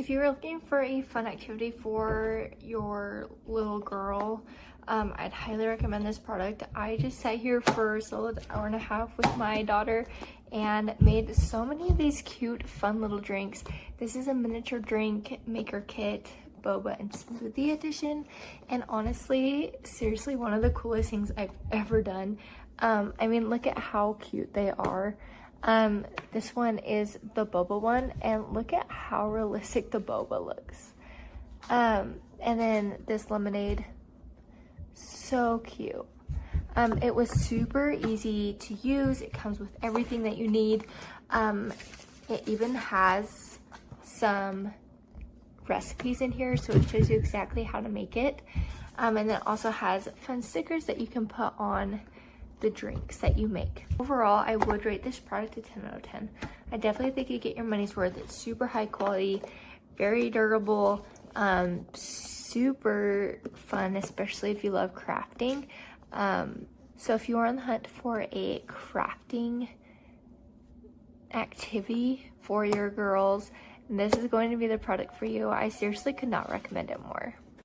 if you're looking for a fun activity for your little girl, I'd highly recommend this product. I just sat here for a solid hour and a half with my daughter and made so many of these cute, fun little drinks. This is a miniature drink maker kit, boba and smoothie edition, and honestly, seriously, one of the coolest things I've ever done. I mean, look at how cute they are. This one is the boba one, and look at how realistic the boba looks. And then this lemonade, so cute. It was super easy to use. It comes with everything that you need. It even has some recipes in here, so it shows you exactly how to make it. And then it also has fun stickers that you can put on the drinks that you make. Overall, I would rate this product a 10 out of 10. I definitely think you get your money's worth. It's super high quality, very durable, super fun, especially if you love crafting. So if you are on the hunt for a crafting activity for your girls, this is going to be the product for you. I seriously could not recommend it more.